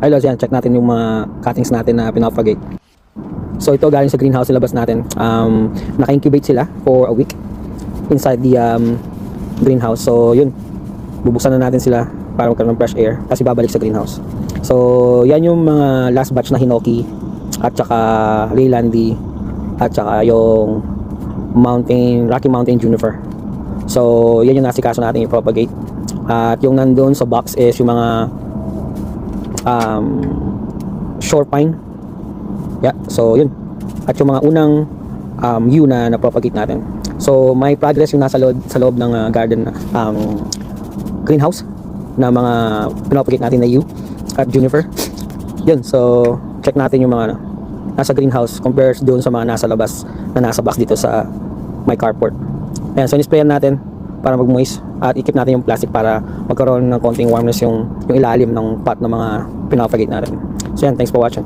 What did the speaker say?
Ay, yan, check natin yung mga cuttings natin na pinapropagate. So ito galing sa greenhouse, ilabas natin. Naka-incubate sila for a week inside the greenhouse. So yun, bubuksan na natin sila para magkaroon ng fresh air kasi babalik sa greenhouse. So yan yung mga last batch na hinoki at saka Leylandi at saka yung Rocky Mountain Juniper. So yan yung nasikaso natin i-propagate. At yung nandun sa box is yung mga shore pine. Yeah, so yun. At yung mga unang yew na na-propagate natin. So may progress yung nasa loob ng garden greenhouse na mga pinapagate natin na yew at juniper. Yun, so check natin yung mga nasa greenhouse compared doon sa mga nasa labas na nasa box dito sa my carport. Ayan, so in-sprayan natin para mag-moist at i-keep natin yung plastic para magkaroon ng konting warmness yung ilalim ng pot ng mga pinapagate natin. So yan, thanks for watching.